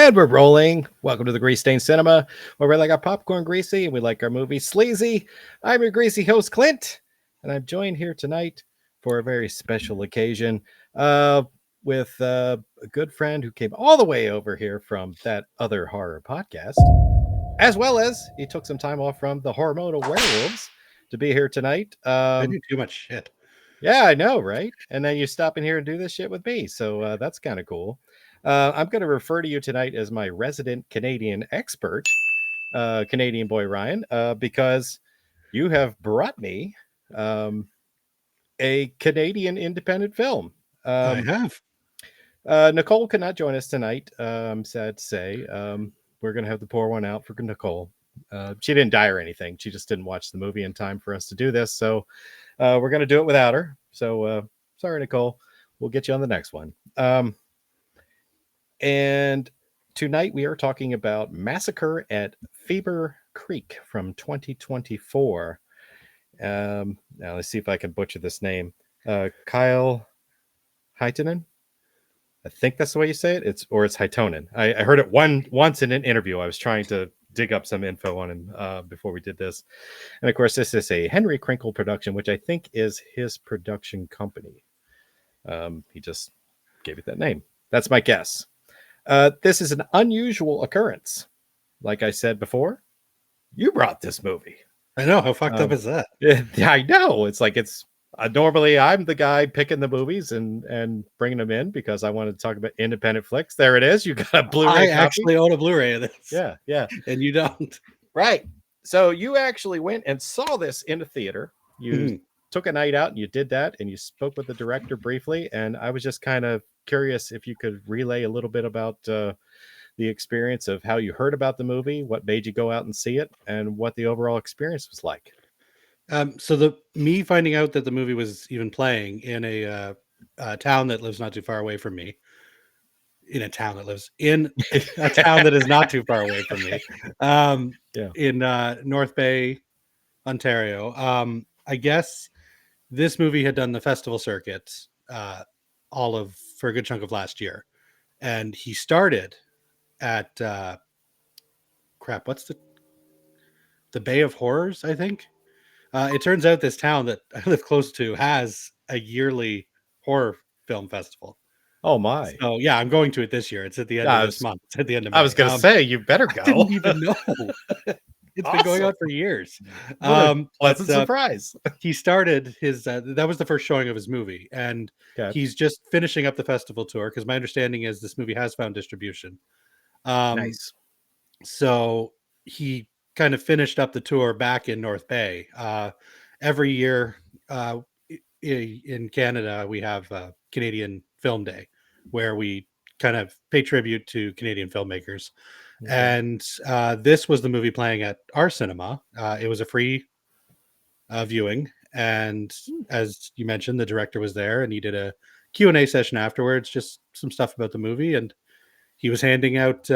And we're rolling. Welcome to the Grease Stain Cinema, where we like our popcorn greasy and we like our movies sleazy. I'm your greasy host, Clint, and I'm joined here tonight for a very special occasion with a good friend who came all the way over here from that other horror podcast, as well as he took some time off from the Hormonal Werewolves to be here tonight. I do too much shit. Yeah, I know, right? And then you stop in here and do this shit with me. So that's kind of cool. I'm going to refer to you tonight as my resident Canadian expert, Canadian boy Ryan, because you have brought me a Canadian independent film. I have. Nicole could not join us tonight. I'm sad to say. We're going to have to pour one out for Nicole. She didn't die or anything. She just didn't watch the movie in time for us to do this. So we're going to do it without her. So sorry, Nicole. We'll get you on the next one. And tonight we are talking about Massacre at Femur Creek from 2024. Now let's see if I can butcher this name. Kyle Hytonen. I think that's the way you say it. It's Hytonen. I heard it once in an interview. I was trying to dig up some info on him before we did this. And of course, this is a Henry Krinkle production, which I think is his production company. He just gave it that name. That's my guess. This is an unusual occurrence. Like I said before, you brought this movie. I know. How fucked up is that? I know. It's like normally I'm the guy picking the movies and bringing them in because I wanted to talk about independent flicks. There it is. You got a Blu-ray I copy. actually own a Blu-ray of this. Yeah. And you don't. Right. So you actually went and saw this in a theater. You took a night out and you did that and you spoke with the director briefly. And I was just kind of curious if you could relay a little bit about the experience of how you heard about the movie, what made you go out and see it, and what the overall experience was like. So me finding out that the movie was even playing in a town that lives not too far away from me, in a town that lives in a town that is not too far away from me, in North Bay, Ontario. I guess this movie had done the festival circuit for a good chunk of last year, and he started at what's the Bay of Horrors, I think. It turns out this town that I live close to has a yearly horror film festival. Oh my! So yeah, I'm going to it this year. It's at the end of this month. It's at the end of May. I was going to say you better go. I didn't even know. It's awesome. Been going on for years. Pleasant surprise. He started his that was the first showing of his movie, and he's just finishing up the festival tour because my understanding is this movie has found distribution. Nice. So he kind of finished up the tour back in North Bay. Every year in Canada, we have Canadian Film Day, where we kind of pay tribute to Canadian filmmakers. Okay. And this was the movie playing at our cinema. It was a free viewing. And as you mentioned, the director was there and he did a Q&A session afterwards, just some stuff about the movie. And he was handing out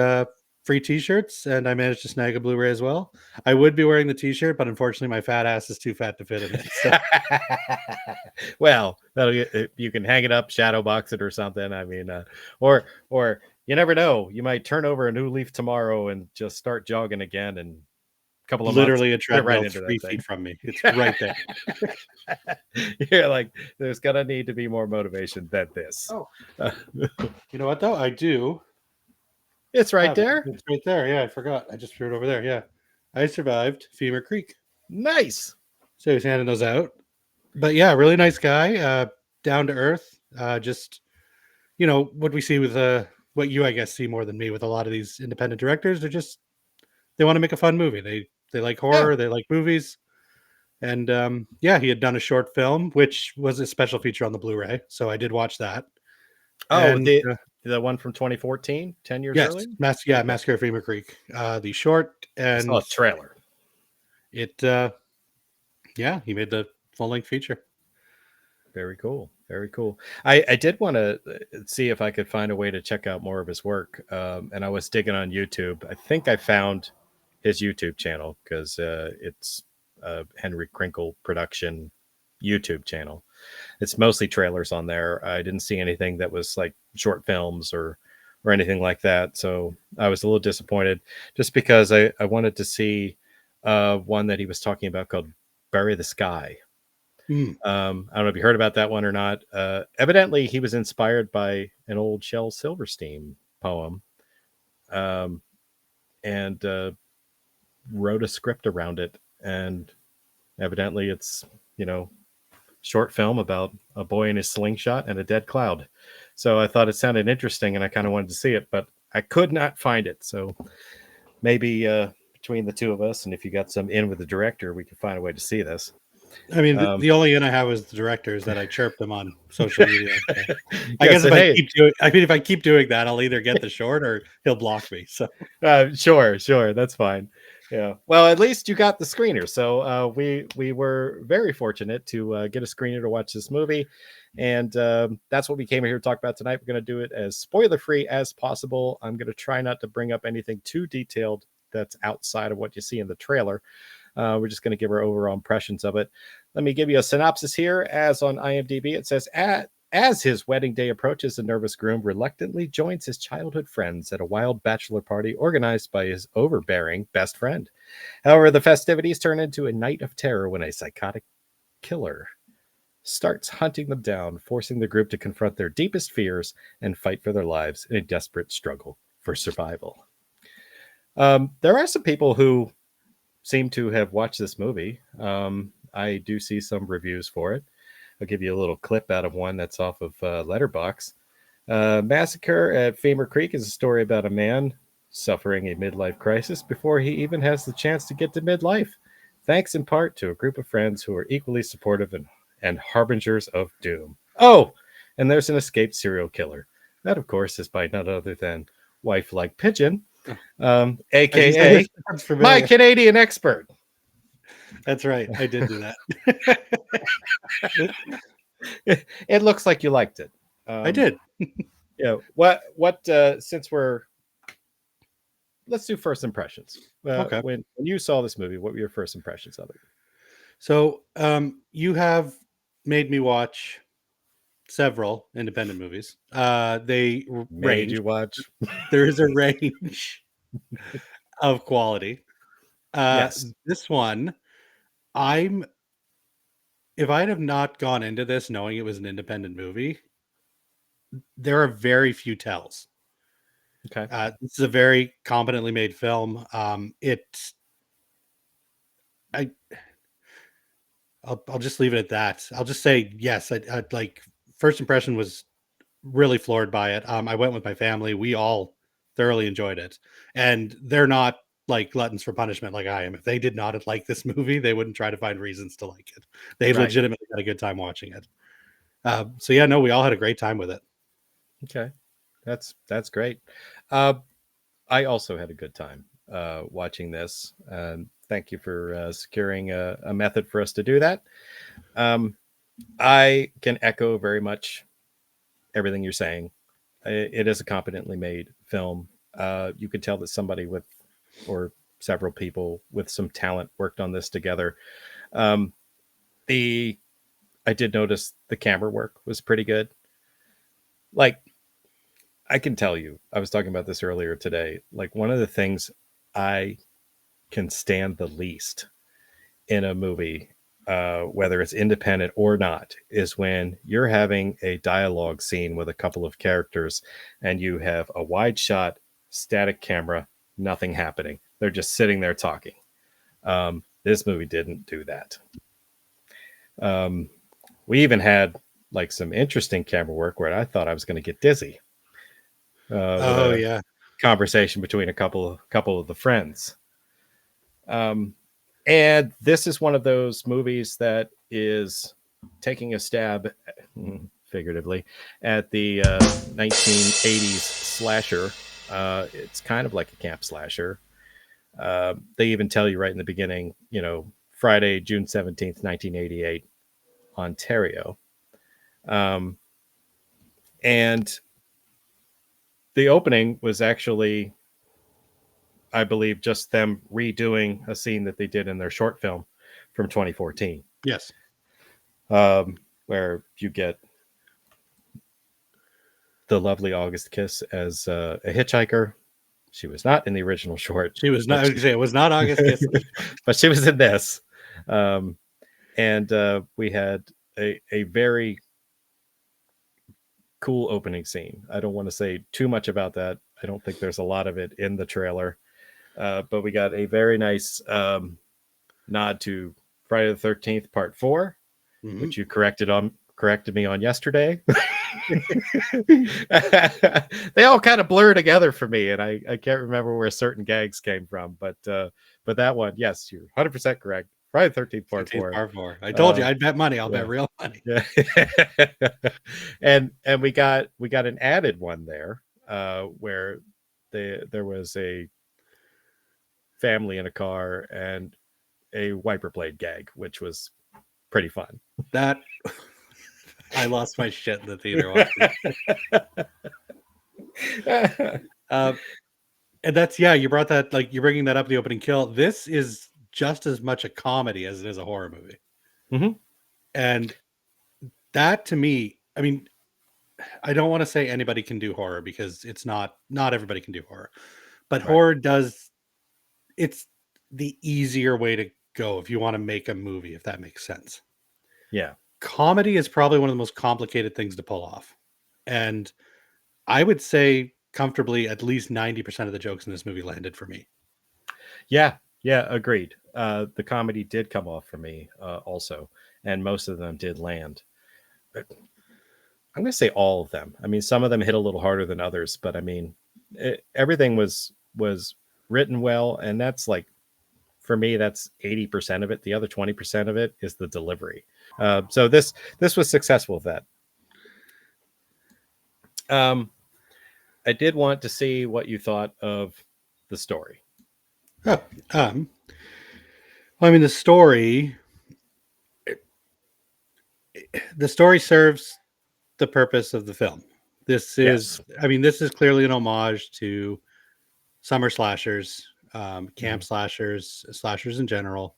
free t-shirts, and I managed to snag a Blu-ray as well. I would be wearing the t-shirt, but unfortunately my fat ass is too fat to fit in it. So. Well, you can hang it up, shadow box it or something. I mean, or you never know. You might turn over a new leaf tomorrow and just start jogging again, and a couple of literally months, a treadmill right 3 feet from me. It's right there. You're like, there's gonna need to be more motivation than this. Oh, you know what though? I do. It's right there. It's right there. Yeah, I forgot. I just threw it over there. Yeah, I survived Femur Creek. Nice. So he's handing those out. But yeah, really nice guy. Down to earth. Just what we see with what you I guess see more than me with a lot of these independent directors. They want to make a fun movie. They like horror. Yeah. They like movies. And he had done a short film, which was a special feature on the Blu-ray. So I did watch that. Oh, and, the one from 2014, 10 years earlier? Massacre at Femur Creek. The short and I saw a trailer. It he made the full-length feature. Very cool. Very cool. I did want to see if I could find a way to check out more of his work. And I was digging on YouTube. I think I found his YouTube channel because it's Henry Krinkle production YouTube channel. It's mostly trailers on there. I didn't see anything that was like short films or or anything like that. So I was a little disappointed, just because I wanted to see one that he was talking about called Bury the Sky. Mm. I don't know if you heard about that one or not. Evidently, he was inspired by an old Shel Silverstein poem, um, and wrote a script around it. And evidently, it's, you know, short film about a boy in his slingshot and a dead cloud. So I thought it sounded interesting, and I kind of wanted to see it, but I could not find it. So maybe between the two of us, and if you got some in with the director, we could find a way to see this. I mean, Um, the only in I have is the director is that I chirped him on social media. So I yes, guess if and I hey, keep doing, I mean, if I keep doing that, I'll either get the short or he'll block me. So sure, that's fine. Yeah. Well, at least you got the screener. So we were very fortunate to get a screener to watch this movie, and that's what we came here to talk about tonight. We're going to do it as spoiler free as possible. I'm going to try not to bring up anything too detailed that's outside of what you see in the trailer. We're just going to give our overall impressions of it. Let me give you a synopsis here. As on IMDb, it says, as his wedding day approaches, the nervous groom reluctantly joins his childhood friends at a wild bachelor party organized by his overbearing best friend. However, the festivities turn into a night of terror when a psychotic killer starts hunting them down, forcing the group to confront their deepest fears and fight for their lives in a desperate struggle for survival. There are some people who seem to have watched this movie. I do see some reviews for it. I'll give you a little clip out of one that's off of Letterbox. Massacre at Femur Creek is a story about a man suffering a midlife crisis before he even has the chance to get to midlife, thanks in part to a group of friends who are equally supportive and harbingers of doom. Oh, and there's an escaped serial killer. That, of course, is by none other than Wife Like Pigeon, as you said, aka this sounds my familiar. Canadian expert. That's right. I did do that. It looks like you liked it. I Um, did. yeah. Since we're let's do first impressions. Okay. When you saw this movie, what were your first impressions of it? So you have made me watch several independent movies. They Made range. you watch? There is a range of quality. Uh, Yes. this one, I'm if I'd have not gone into this knowing it was an independent movie, there are very few tells. Okay. This is a very competently made film. I, I'll just leave it at that. I'll just say yes. I like first impression was really floored by it. I went with my family. We all thoroughly enjoyed it, and they're not like gluttons for punishment like I am. If they did not like this movie, they wouldn't try to find reasons to like it. They Right. legitimately had a good time watching it. So yeah, no, we all had a great time with it. Okay. That's great. Uh, I also had a good time watching this. Thank you for securing a method for us to do that. Um, I can echo very much everything you're saying. It is a competently made film. You could tell that somebody with, or several people with some talent worked on this together. Um, the I did notice the camera work was pretty good. Like, I can tell you, I was talking about this earlier today. Like, one of the things I can stand the least in a movie, whether it's independent or not, is when you're having a dialogue scene with a couple of characters and you have a wide shot, static camera, nothing happening. They're just sitting there talking. This movie didn't do that. Um, we even had like some interesting camera work where I thought I was going to get dizzy with Oh a yeah. conversation between a couple of the friends. Um, and this is one of those movies that is taking a stab, figuratively, at the 1980s slasher. It's kind of like a camp slasher. They even tell you right in the beginning, Friday, June 17th, 1988, Ontario. Um, and the opening was actually, I believe, just them redoing a scene that they did in their short film from 2014, Yes. where you get the lovely August Kiss as a hitchhiker. She was not in the original short. She was not. I was gonna say it was not August Kiss, but she was in this. And we had a very cool opening scene. I don't want to say too much about that. I don't think there's a lot of it in the trailer, but we got a very nice nod to Friday the 13th Part 4, which you corrected me on yesterday. They all kind of blur together for me, and I can't remember where certain gags came from, but that one, yes, you're 100% correct. Friday the 13th Part 4. Part 4. I told you I'd bet money. I'll bet real money. Yeah. and we got an added one there, where there was a family in a car and a wiper blade gag, which was pretty fun. That I lost my shit in the theater watching. And that's, you brought that, like, you're bringing that up, the opening kill. This is just as much a comedy as it is a horror movie. Mm-hmm. And that, to me, I mean, I don't want to say anybody can do horror, because it's not everybody can do horror, but right. Horror it's the easier way to go if you want to make a movie, if that makes sense. Yeah. Comedy is probably one of the most complicated things to pull off. And I would say comfortably at least 90% of the jokes in this movie landed for me. Yeah, agreed. The comedy did come off for me also, and most of them did land. I'm going to say all of them. I mean, some of them hit a little harder than others, but I mean, everything was written well, and that's like, for me, that's 80% of it. The other 20% of it is the delivery. So this was successful with that. I did want to see what you thought of the story. Oh, well, I mean, the story serves the purpose of the film. This is, yes. I mean, this is clearly an homage to summer slashers, camp slashers in general.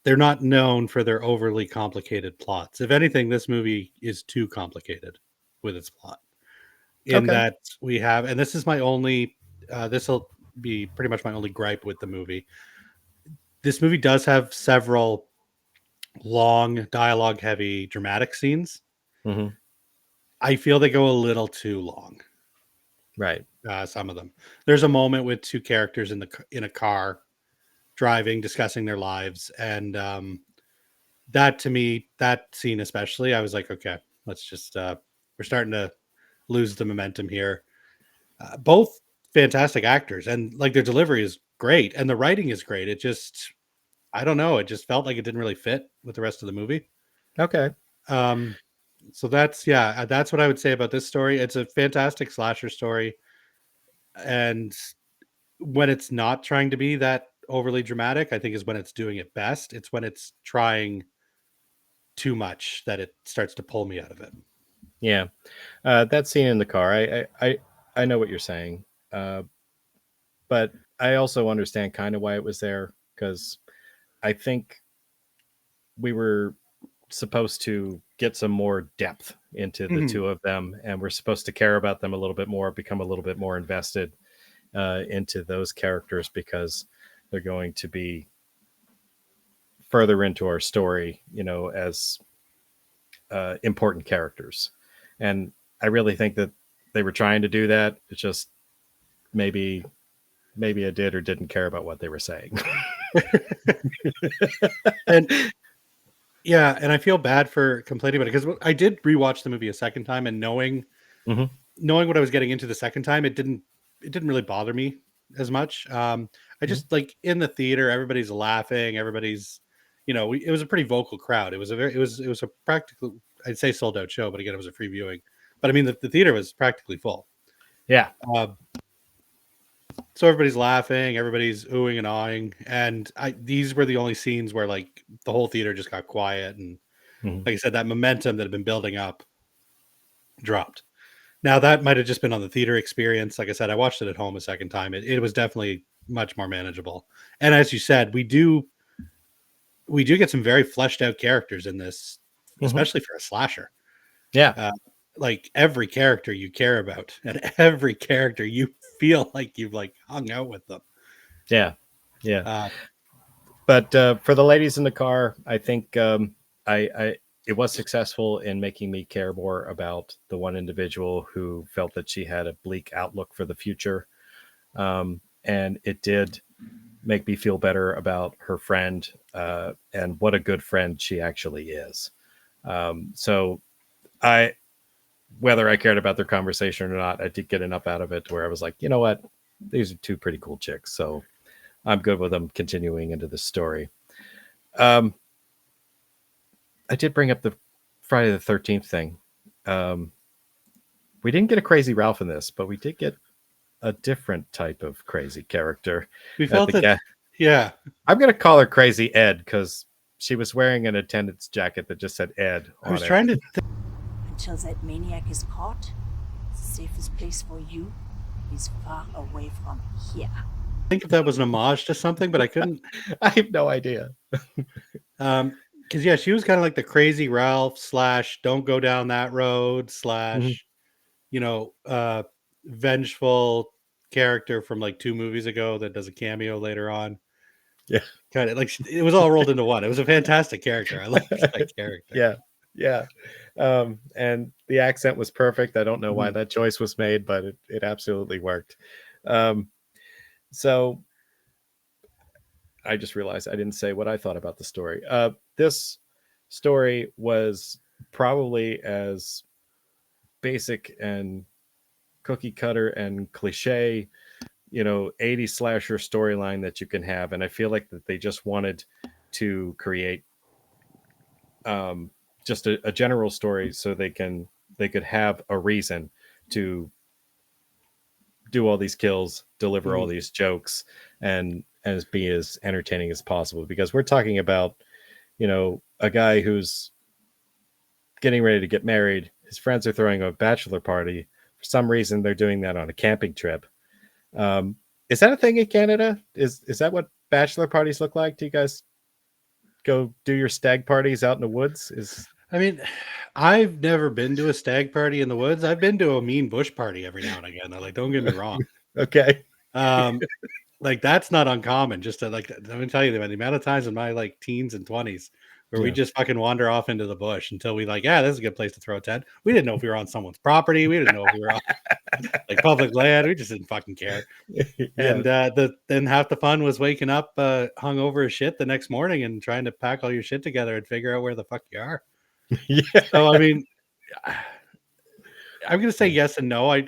They're not known for their overly complicated plots. If anything, this movie is too complicated with its plot. That we have, and this is my only, this will be pretty much my only gripe with the movie. This movie does have several long, dialogue heavy, dramatic scenes. Mm-hmm. I feel they go a little too long. Right. Some of them. There's a moment with two characters in a car driving, discussing their lives. And that, to me, that scene especially, I was like, okay, let's just, we're starting to lose the momentum here. Both fantastic actors, and like their delivery is great, and the writing is great. It just, I don't know, it just felt like it didn't really fit with the rest of the movie. Okay. So that's what I would say about this story. It's a fantastic slasher story, and when it's not trying to be that overly dramatic, I think is when it's doing it best. It's when it's trying too much that it starts to pull me out of it. Yeah. That scene in the car, I know what you're saying. But I also understand kind of why it was there, because I think we were supposed to get some more depth into the two of them, and we're supposed to care about them a little bit more, become a little bit more invested into those characters, because they're going to be further into our story, as important characters. And I really think that they were trying to do that. It's just maybe I did or didn't care about what they were saying. And I feel bad for complaining about it, because I did rewatch the movie a second time, and knowing what I was getting into the second time, it didn't really bother me as much. I just like, in the theater, everybody's laughing, everybody's, it was a pretty vocal crowd. It was a practical, I'd say, sold out show, but again, it was a free viewing. But I mean, the theater was practically full. Yeah. So everybody's laughing, everybody's oohing and awing, and these were the only scenes where, like, the whole theater just got quiet, and like I said, that momentum that had been building up dropped. Now, that might have just been on the theater experience. Like I said, I watched it at home a second time. It was definitely much more manageable. And as you said, we do get some very fleshed out characters in this, especially for a slasher. Yeah. like every character you care about and every character you feel like you've like hung out with them. Yeah, yeah. Uh, But for the ladies in the car, I think I it was successful in making me care more about the one individual who felt that she had a bleak outlook for the future, and it did make me feel better about her friend and what a good friend she actually is. So I, whether I cared about their conversation or not, I did get enough out of it where I was like, you know what, these are two pretty cool chicks, so I'm good with them continuing into the story. Um, I did bring up the Friday the 13th thing. Um, we didn't get a crazy Ralph in this, but we did get a different type of crazy character we at felt the that, yeah. I'm going to call her Crazy Ed because she was wearing an attendant's jacket that just said Ed I was on it. trying to Until that maniac is caught, the safest place for you is far away from here. think if that was an homage to something, but I couldn't. I have no idea. Because yeah, she was kind of like the crazy Ralph slash don't go down that road Mhm. slash, you know, vengeful character from like 2 movies ago that does a cameo later on. Yeah. Kind of like it was all rolled into one. It was a fantastic character. I loved that character. Yeah. Yeah. And the accent was perfect. I don't know why Mhm. that choice was made, but it absolutely worked. Um, so I just realized I didn't say what I thought about the story. This story was probably as basic and cookie cutter and cliche, 80s slasher storyline that you can have. And I feel like that they just wanted to create um, just a general story so they could have a reason to do all these kills, deliver all Mhm. these jokes, and as be as entertaining as possible. Because we're talking about, a guy who's getting ready to get married. His friends are throwing a bachelor party. For some reason, they're doing that on a camping trip. Um, is that a thing in Canada? Is that what bachelor parties look like? Do you guys go do your stag parties out in the woods? Is I mean, I've never been to a stag party in the woods. I've been to a mean bush party every now and again. Like, don't get me wrong. okay. Um, like that's not uncommon. Just to like, let me tell you, the amount of times in my like teens and 20s where we Yeah. just fucking wander off into the bush until we like, yeah, this is a good place to throw a tent. We didn't know if we were on someone's property. We didn't know if we were on like public land. We just didn't fucking care. Yeah. And then half the fun was waking up hung over as shit the next morning and trying to pack all your shit together and figure out where the fuck you are. So I Yeah. mean, I'm gonna say yes and no.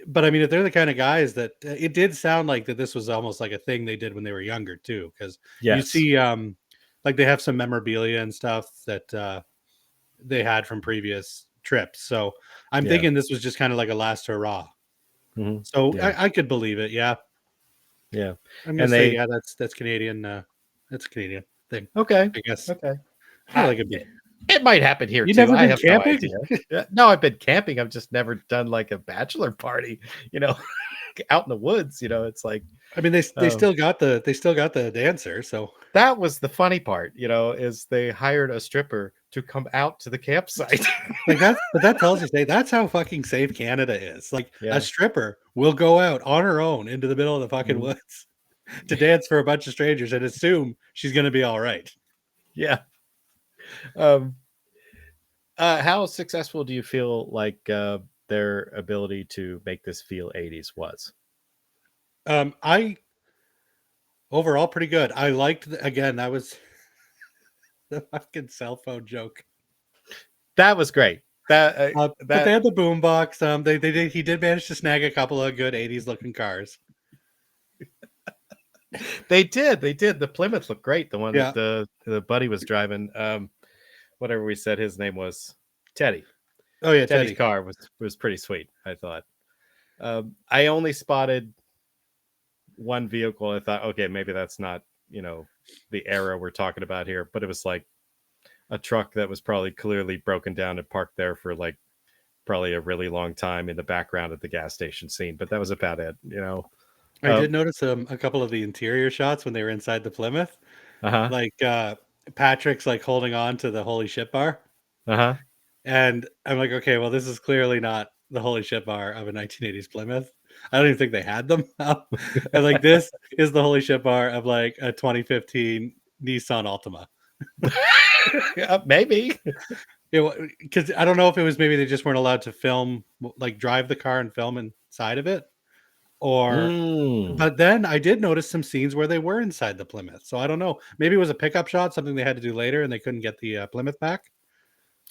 But I mean, if they're the kind of guys that it did sound like that this was almost like a thing they did when they were younger too, because you Yes. see, like they have some memorabilia and stuff that they had from previous trips. So I'm Yeah. thinking this was just kind of like a last hurrah. Hmm. So Yeah. I could believe it. Yeah, Yeah. I'm gonna And say they yeah. That's Canadian. That's a Canadian thing, okay. I guess. Okay. I feel like it'd be. It might happen here You too. never I been have no camping? idea. Yeah, no, I've been camping. I've just never done like a bachelor party, you know, out in the woods. It's like I mean, they um, still got the dancer. So that was the funny part, is they hired a stripper to come out to the campsite. like but that tells you, say that's how fucking safe Canada is. Like a Yeah. stripper will go out on her own into the middle of the fucking Mhm. woods to dance for a bunch of strangers and assume she's gonna be all right. Yeah. Um, how successful do you feel like their ability to make this feel 80s was? I overall pretty good. I liked again, that was the fucking cell phone joke. That was great. That But they that had the boombox. They did he did manage to snag a couple of good 80s looking cars. they did. The Plymouth looked great. The one that Yeah. the buddy was driving. Whatever we said his name was, Teddy. Oh yeah, Teddy's Teddy. car was pretty sweet. I thought. I only spotted one vehicle. I thought, okay, maybe that's not the era we're talking about here, but it was like a truck that was probably clearly broken down and parked there for like probably a really long time in the background at the gas station scene. But that was about it. I Uh did notice a couple of the interior shots when they were inside the Plymouth. huh. Like Patrick's like holding on to the holy shit bar. Uh huh. And I'm like, okay, well, this is clearly not the holy shit bar of a 1980s Plymouth. I don't even think they had them. And like, this is the holy shit bar of like a 2015 Nissan Altima. Yeah, maybe. Because I don't know if it was maybe they just weren't allowed to film, like drive the car and film inside of it, or. Mm. But then I did notice some scenes where they were inside the Plymouth. So I don't know. Maybe it was a pickup shot, something they had to do later, and they couldn't get the Plymouth back.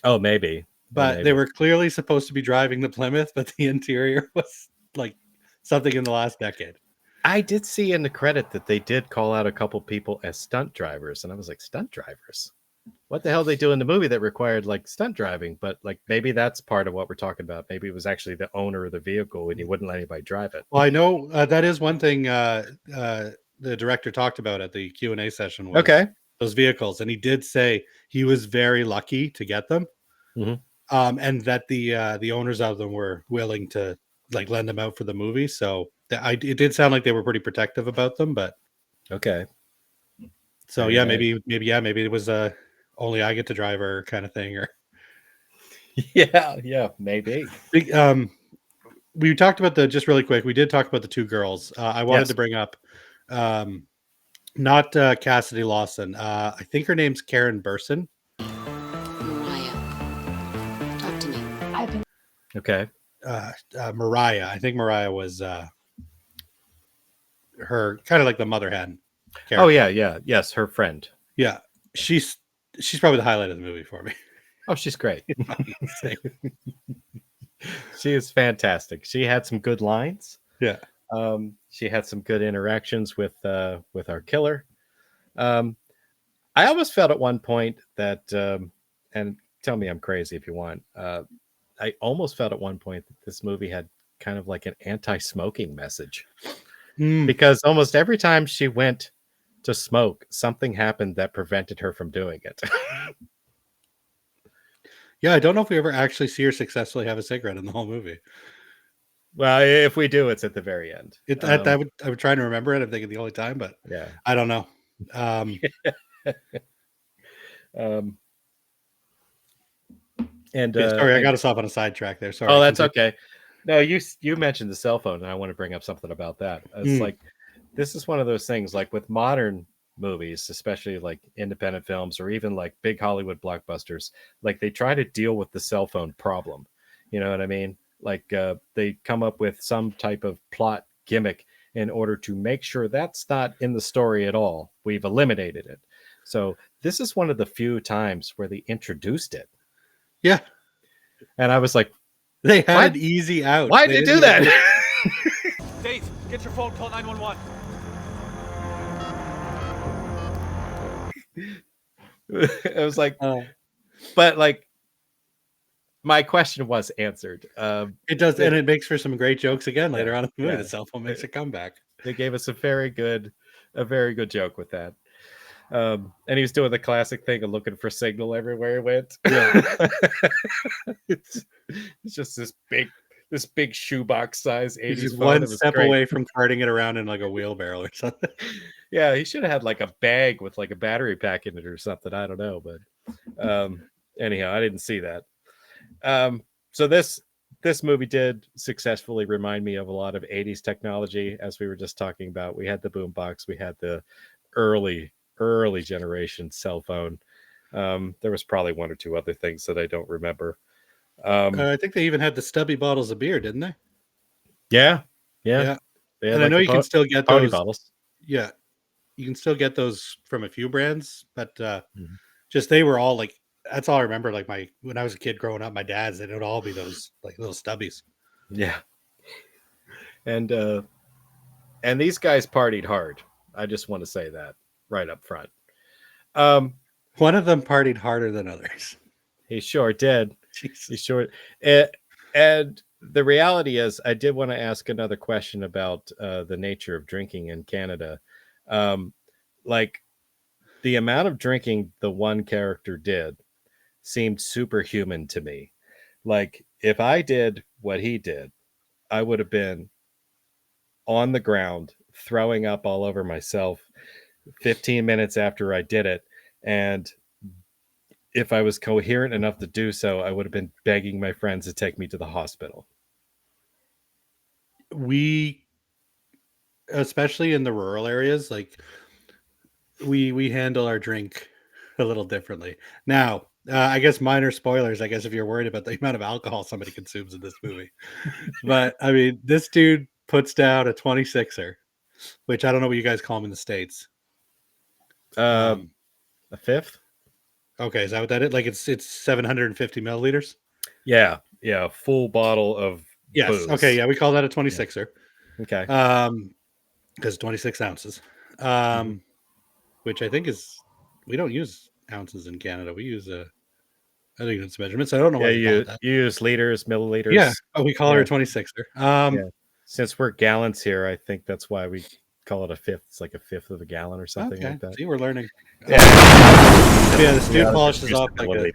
Oh, maybe. But they were clearly supposed to be driving the Plymouth, but the interior was like something in the last decade. I did see in the credit that they did call out a couple people as stunt drivers, and I was like, stunt drivers? What the hell they do in the movie that required like stunt driving? But like maybe that's part of what we're talking about. Maybe it was actually the owner of the vehicle and he wouldn't let anybody drive it. Well, I know that is one thing the director talked about at the Q&A session was those vehicles, and he did say he was very lucky to get them, and that the owners of them were willing to like lend them out for the movie. So it did sound like they were pretty protective about them, but okay. So yeah, maybe it was only I get to drive her kind of thing, or yeah, maybe. We talked about just really quick. We did talk about the two girls. I wanted to bring up, not Cassidy Lawson. I think her name's Karen Burson. Mariah, talk to me. Okay. Mariah. I think Mariah was her kind of like the mother hen character. Oh yeah. Yes, her friend. Yeah, she's probably the highlight of the movie for me. Oh, she's great. She is fantastic. She had some good lines. Yeah. She had some good interactions with our killer. I almost felt at one point that, and tell me I'm crazy if you want. I almost felt at one point that this movie had kind of like an anti-smoking message, because almost every time she went to smoke, something happened that prevented her from doing it. Yeah, I don't know if we ever actually see her successfully have a cigarette in the whole movie. Well, if we do, it's at the very end. I would try to remember it. I'm thinking the only time, but yeah, I don't know. Sorry, I got us off on a sidetrack there. Sorry. Oh, that's okay. No, you mentioned the cell phone, and I want to bring up something about that. It's like, this is one of those things, like with modern movies, especially like independent films or even like big Hollywood blockbusters, like they try to deal with the cell phone problem. You know what I mean? Like they come up with some type of plot gimmick in order to make sure that's not in the story at all. We've eliminated it. So this is one of the few times where they introduced it. Yeah. And I was like, they had an easy out. Why'd they do that? Dave, get your phone, call 911. It was like, but like, my question was answered. It does, and it makes for some great jokes again later on in the movie. The cell phone makes a comeback. They gave us a very good joke with that. And he was doing the classic thing of looking for signal everywhere he went. Yeah. it's just this big shoebox size 80s He's phone. one step away from carting it around in like a wheelbarrow or something. Yeah, he should have had like a bag with like a battery pack in it or something. I don't know, but anyhow, I didn't see that. So this movie did successfully remind me of a lot of 80s technology, as we were just talking about. We had the boombox, we had the early generation cell phone. There was probably one or two other things that I don't remember. I think they even had the stubby bottles of beer, didn't they? Yeah. And I know you can still get those bottles. Yeah, you can still get those from a few brands, but just they were all like, that's all I remember. Like when I was a kid growing up, my dad's, it would all be those like little stubbies. Yeah. And these guys partied hard. I just want to say that right up front. One of them partied harder than others. He sure did. Jesus. He sure. And the reality is, I did want to ask another question about the nature of drinking in Canada. Like the amount of drinking the one character did seemed superhuman to me. Like if I did what he did, I would have been on the ground throwing up all over myself 15 minutes after I did it. And if I was coherent enough to do so, I would have been begging my friends to take me to the hospital. We, especially in the rural areas, like we handle our drink a little differently. Now, I guess minor spoilers, I guess, if you're worried about the amount of alcohol somebody consumes in this movie. But I mean, this dude puts down a 26er, which I don't know what you guys call them in the States. A fifth? Okay, is that what that is? Like it's 750 milliliters? Yeah, full bottle of Yes. booze. Okay, yeah, we call that a 26er. Okay. Because 26 ounces. Which I think is, we don't use ounces in Canada. We use other units of measurements. I don't know why we call it that. You use liters, milliliters. Yeah. Oh, we call her a 26er. Since we're gallons here, I think that's why we call it a fifth. It's like a fifth of a gallon or something like that. See, we're learning. Yeah. This dude polishes off like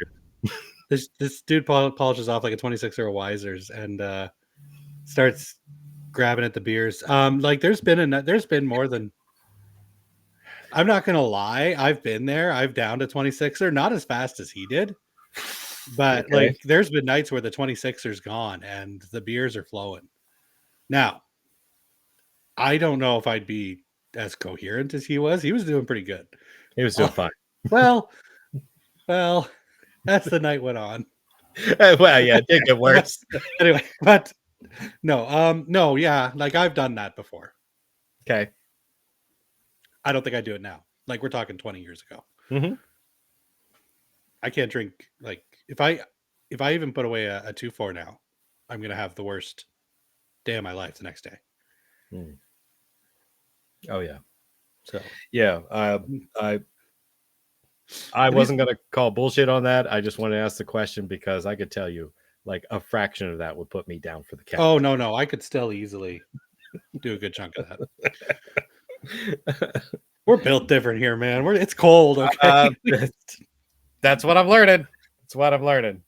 this dude polishes off like a 26er of Wisers and starts grabbing at the beers. Like there's been more than, I'm not gonna lie, I've been there. I've downed a 26er, not as fast as he did, but like there's been nights where the 26er's gone and the beers are flowing. Now, I don't know if I'd be as coherent as he was. He was doing pretty good. He was doing fine. Well, as the night went on. Well, yeah, it did get worse. Anyway, but no, yeah, like I've done that before. Okay. I don't think I do it now. Like we're talking 20 years ago. Mm-hmm. I can't drink. Like if I even put away a 2-4 now, I'm gonna have the worst day of my life the next day. Oh yeah. So yeah, I wasn't gonna call bullshit on that. I just wanted to ask the question because I could tell you, like a fraction of that would put me down for the count. Oh no, I could still easily do a good chunk of that. We're built different here, man. It's cold. Okay, that's what I'm learning. That's what I'm learning.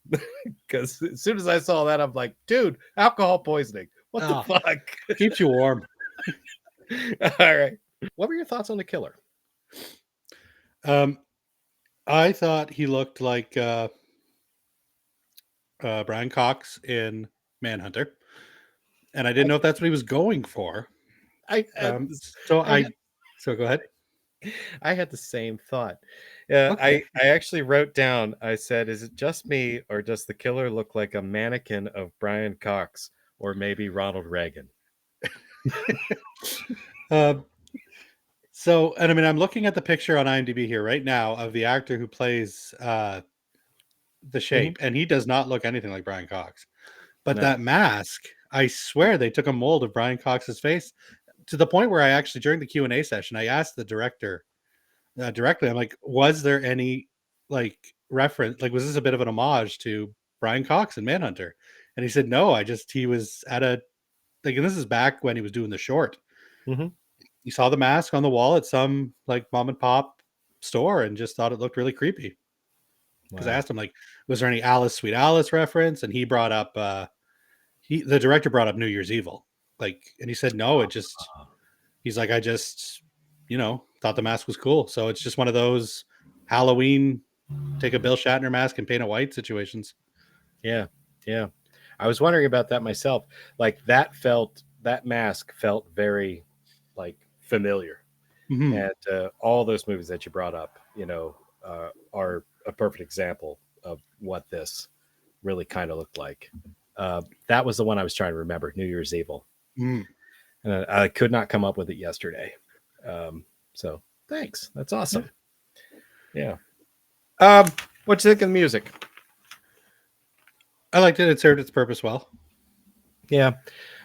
Because as soon as I saw that, I'm like, dude, alcohol poisoning. What the fuck? Keeps you warm. All right. What were your thoughts on the killer? I thought he looked like Brian Cox in Manhunter, and I didn't know if that's what he was going for. So go ahead. I had the same thought. Okay. I actually wrote down, I said, is it just me or does the killer look like a mannequin of Brian Cox or maybe Ronald Reagan? So, and I mean, I'm looking at the picture on IMDb here right now of the actor who plays the Shape, and he does not look anything like Brian Cox. But that mask, I swear they took a mold of Brian Cox's face to the point where I actually, during the Q&A session, I asked the director directly, I'm like, was there any like reference, like was this a bit of an homage to Brian Cox in Manhunter? And he said no, he was at a, like, and this is back when he was doing the short. He saw the mask on the wall at some like mom and pop store and just thought it looked really creepy. Because I asked him, like, was there any Alice Sweet Alice reference? And he brought up the director brought up New Year's Evil. Like, and he said no, he's like, I just, thought the mask was cool. So it's just one of those Halloween, take a Bill Shatner mask and paint it white situations. Yeah. I was wondering about that myself. Like that mask felt very like familiar. And all those movies that you brought up, are a perfect example of what this really kind of looked like. That was the one I was trying to remember, New Year's Evil. And I could not come up with it yesterday. So thanks. That's awesome. Yeah. What do you think of the music? I liked it. It served its purpose well. Yeah.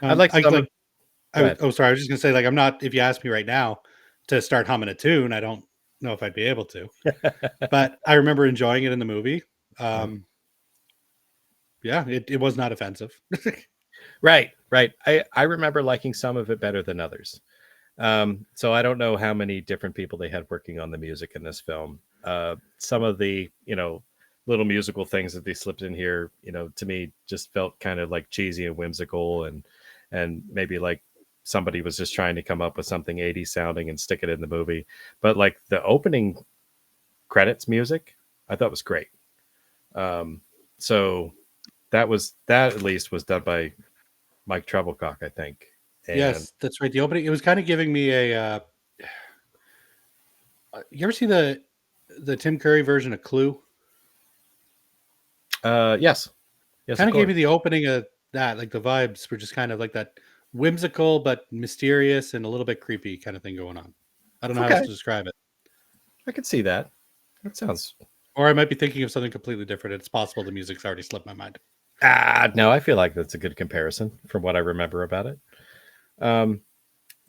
I was just gonna say, like, I'm not, if you ask me right now to start humming a tune, I don't know if I'd be able to. But I remember enjoying it in the movie. It was not offensive. Right. I remember liking some of it better than others. So I don't know how many different people they had working on the music in this film. Some of the, little musical things that they slipped in here, to me just felt kind of like cheesy and whimsical and maybe like somebody was just trying to come up with something 80s sounding and stick it in the movie. But like the opening credits music, I thought was great. So that at least was done by Mike Trevelcock, I think. And yes, that's right. The opening, it was kind of giving me a. You ever see the Tim Curry version of Clue? yes, Kind of of gave course. me the opening of that. Like the vibes were just kind of like that whimsical but mysterious and a little bit creepy kind of thing going on. I don't know how else Okay. to describe it. I could see that. That sounds. Or I might be thinking of something completely different. It's possible the music's already slipped my mind. No, I feel like that's a good comparison from what I remember about it.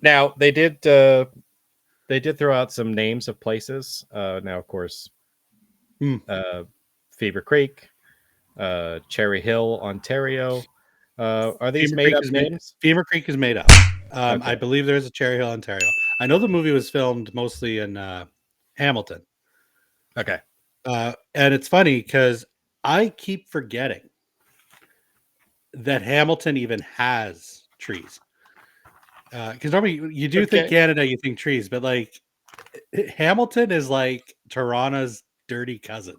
Now they did throw out some names of places. Now, of course, Fever Creek, Cherry Hill, Ontario. Are these made up names? Femur Creek is made up. Okay. I believe there's a Cherry Hill, Ontario. I know the movie was filmed mostly in Hamilton. Okay. And it's funny because I keep forgetting that Hamilton even has trees. Because normally you do think Canada, you think trees, but like Hamilton is like Toronto's dirty cousin.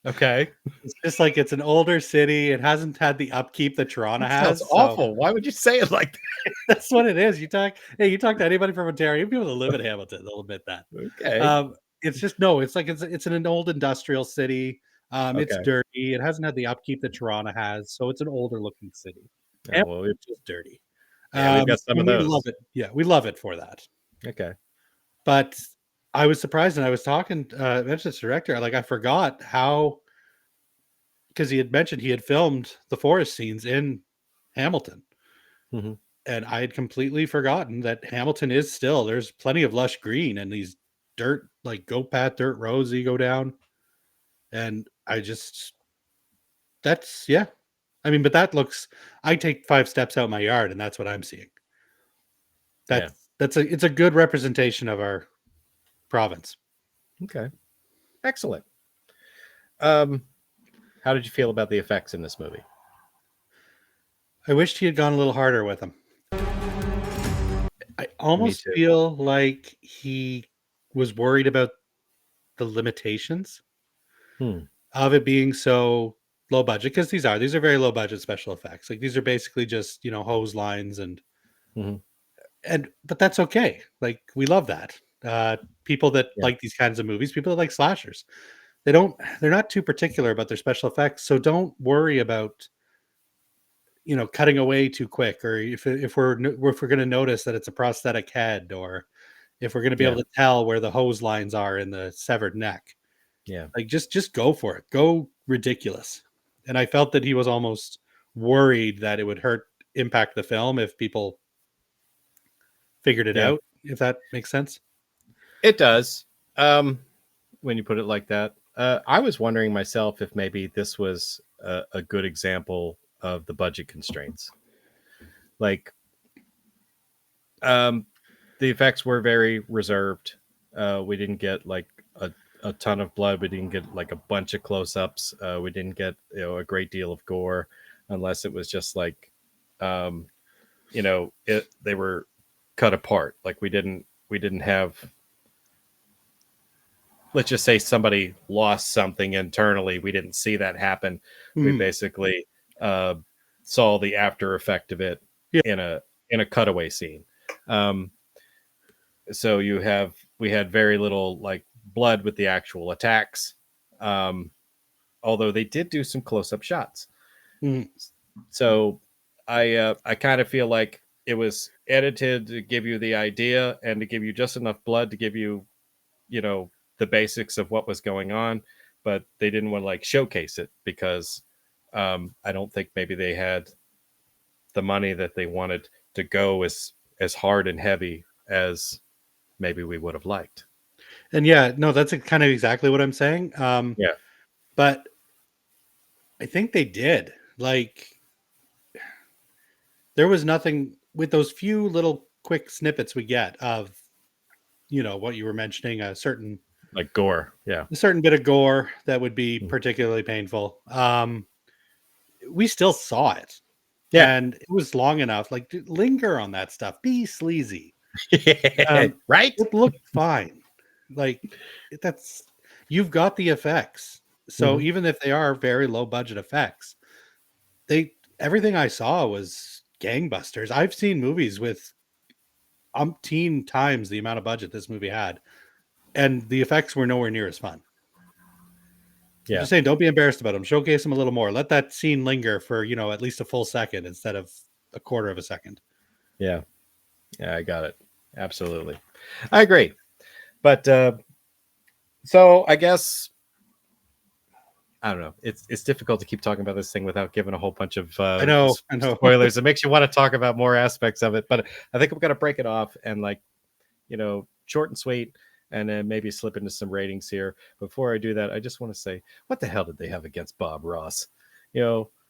Okay. It's just like it's an older city. It hasn't had the upkeep that Toronto has. Sounds awful. Why would you say it like that? That's what it is. You talk to anybody from Ontario, people that live in Hamilton, they'll admit that. Okay. It's just no. It's like it's an old industrial city. It's Okay. dirty. It hasn't had the upkeep that Toronto has, so it's an older looking city. Oh, well, It's just dirty. yeah, we've got some of We those. love it. Yeah, we love it for that. Okay. But I was surprised, and I was talking mentioned this director. Like I forgot how, because he had mentioned he had filmed the forest scenes in Hamilton, Mm-hmm. and I had completely forgotten that Hamilton is still there's plenty of lush green and these dirt like goat path dirt roads that you go down, and I just that's yeah. I mean, but that looks. I take 5 steps out my yard, and that's what I'm seeing. It's a good representation of our province. Okay. Excellent. How did you feel about the effects in this movie? I wished he had gone a little harder with them. I almost feel like he was worried about the limitations of it being so low budget, because these are very low budget special effects. Like these are basically just hose lines and but that's okay. Like we love that. People that like these kinds of movies, people that like slashers, they're not too particular about their special effects, so don't worry about cutting away too quick, or if we're going to notice that it's a prosthetic head, or if we're going to be able to tell where the hose lines are in the severed neck. Yeah. Like just go for it. Go ridiculous. And I felt that he was almost worried that it would impact the film if people figured it out, if that makes sense. It does. When you put it like that. I was wondering myself if maybe this was a good example of the budget constraints. Like, the effects were very reserved. We didn't get like a ton of blood. We didn't get like a bunch of close-ups. We didn't get a great deal of gore, unless it was just like, they were cut apart. Like we didn't have. Let's just say somebody lost something internally. We didn't see that happen. We basically saw the after effect of it in a cutaway scene. So we had very little like blood with the actual attacks. Although they did do some close-up shots. So I kind of feel like it was edited to give you the idea and to give you just enough blood to give you, the basics of what was going on, but they didn't want to like showcase it because I don't think maybe they had the money that they wanted to go as hard and heavy as maybe we would have liked. And that's kind of exactly what I'm saying. But I think they did. Like there was nothing with those few little quick snippets we get of what you were mentioning, a certain like gore, a certain bit of gore that would be particularly painful. We still saw it, and it was long enough. Like linger on that stuff, be sleazy, right? It looked fine. Like you've got the effects. So even if they are very low budget effects, everything I saw was gangbusters. I've seen movies with umpteen times the amount of budget this movie had, and the effects were nowhere near as fun. I'm just saying, don't be embarrassed about them. Showcase them a little more. Let that scene linger for, at least a full second instead of a quarter of a second. Yeah, I got it. Absolutely, I agree. But so I guess I don't know. It's difficult to keep talking about this thing without giving a whole bunch of I know. spoilers. It makes you want to talk about more aspects of it. But I think I'm going to break it off and short and sweet, and then maybe slip into some ratings here. Before I do that, I just want to say, what the hell did they have against Bob Ross?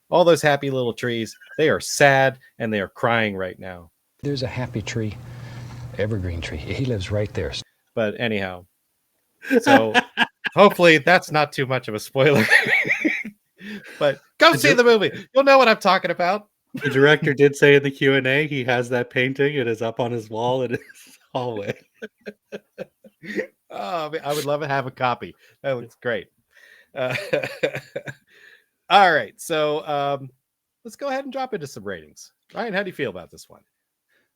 All those happy little trees, they are sad and they are crying right now. There's a happy tree, evergreen tree. He lives right there. But anyhow, so hopefully that's not too much of a spoiler. But go see the movie. You'll know what I'm talking about. The director did say in the Q&A he has that painting. It is up on his wall in his hallway. Oh, I would love to have a copy. That looks great. All right, so let's go ahead and drop into some ratings. Ryan, how do you feel about this one?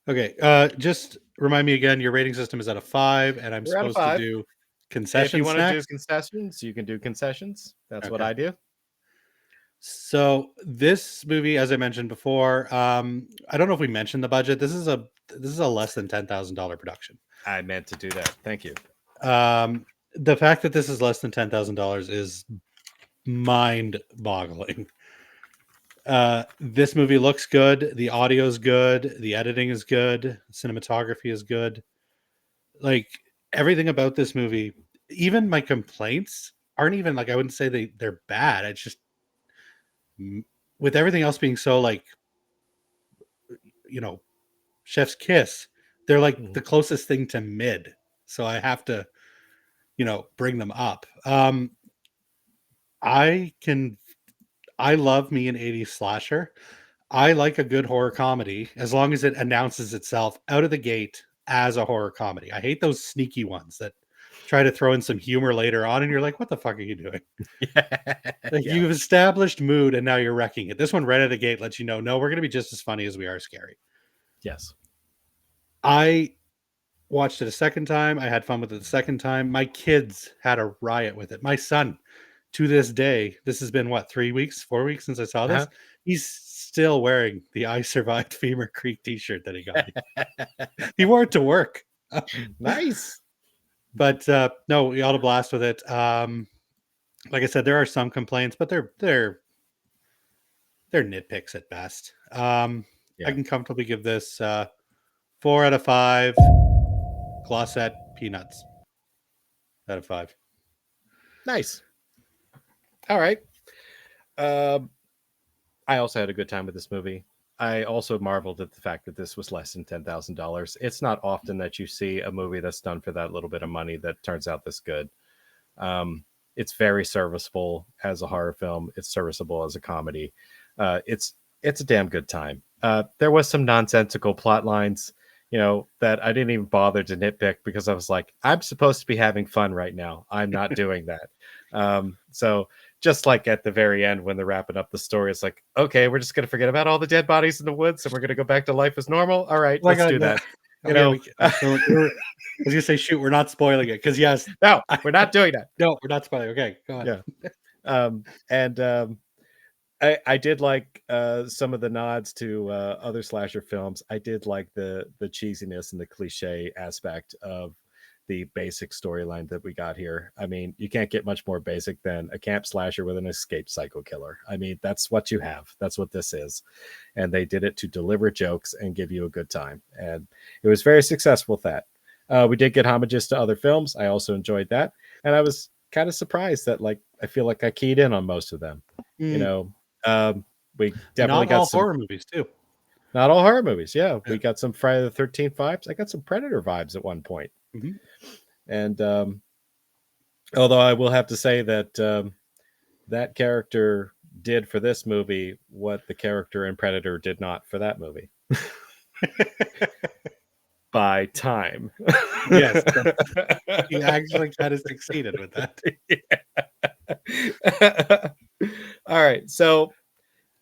Okay, just remind me again, your rating system is out of 5, and I'm supposed to do concessions. If you want to do concessions, you can do concessions. That's what I do. So this movie, as I mentioned before, I don't know if we mentioned the budget. This is a less than $10,000 production. I meant to do that. Thank you. The fact that this is less than $10,000 is mind-boggling. This movie looks good. The audio is good. The editing is good. Cinematography is good. Like, everything about this movie, even my complaints aren't even I wouldn't say they're bad. It's just, with everything else being so chef's kiss, they're like the closest thing to mid. So I have to, bring them up. I love me an 80s slasher. I like a good horror comedy as long as it announces itself out of the gate as a horror comedy. I hate those sneaky ones that try to throw in some humor later on and you're like, what the fuck are you doing? You've established mood and now you're wrecking it. This one right out of the gate lets you know, no, we're going to be just as funny as we are scary. Yes. I watched it a second time. I had fun with it the second time. My kids had a riot with it. My son, to this day, this has been 4 weeks since I saw this. He's still wearing the I Survived Femur Creek t-shirt that he got. He wore it to work. Nice. But no, we all had a blast with it. Like I said, there are some complaints, but they're nitpicks at best. I can comfortably give this 4 out of 5 Glossette peanuts out of 5. Nice. All right. I also had a good time with this movie. I also marveled at the fact that this was less than $10,000. It's not often that you see a movie that's done for that little bit of money that turns out this good. It's very serviceable as a horror film. It's serviceable as a comedy. It's a damn good time. There was some nonsensical plot lines, that I didn't even bother to nitpick because I was like, I'm supposed to be having fun right now. I'm not doing that. So just like at the very end when they're wrapping up the story, it's like, okay, we're just going to forget about all the dead bodies in the woods and we're going to go back to life as normal. All right, let's do that. I was going to say, shoot, we're not spoiling it because yes. No, we're not doing that. No, we're not spoiling. Okay, go on. Yeah. I did like some of the nods to other slasher films. I did like the cheesiness and the cliche aspect of the basic storyline that we got here. I mean, you can't get much more basic than a camp slasher with an escaped psycho killer. I mean, that's what you have. That's what this is. And they did it to deliver jokes and give you a good time. And it was very successful with that. We did get homages to other films. I also enjoyed that. And I was kind of surprised that I feel like I keyed in on most of them. We definitely got some horror movies too. Not all horror movies. Yeah. We got some Friday the 13th vibes. I got some Predator vibes at one point. Mm-hmm. And although I will have to say that that character did for this movie what the character in Predator did not for that movie. By time. Yes. He actually kind of succeeded with that. Yeah. All right. So,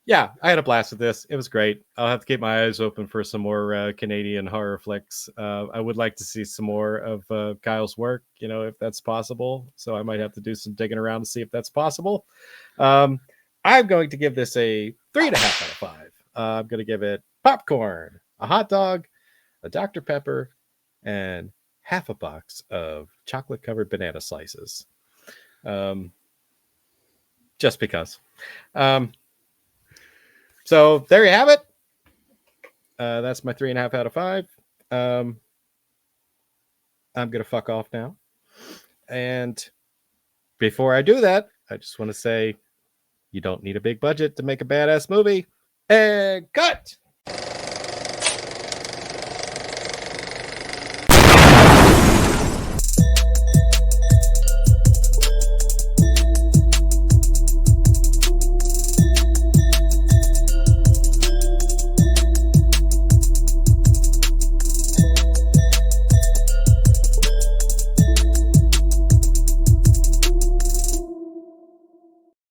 yeah, I had a blast with this. It was great. I'll have to keep my eyes open for some more Canadian horror flicks. I would like to see some more of Kyle's work, if that's possible. So I might have to do some digging around to see if that's possible. I'm going to give this a 3.5 out of 5. I'm going to give it popcorn, a hot dog, a Dr. Pepper, and half a box of chocolate-covered banana slices. Just because. So there you have it. That's my 3.5 out of 5. I'm going to fuck off now. And before I do that, I just want to say you don't need a big budget to make a badass movie. And cut!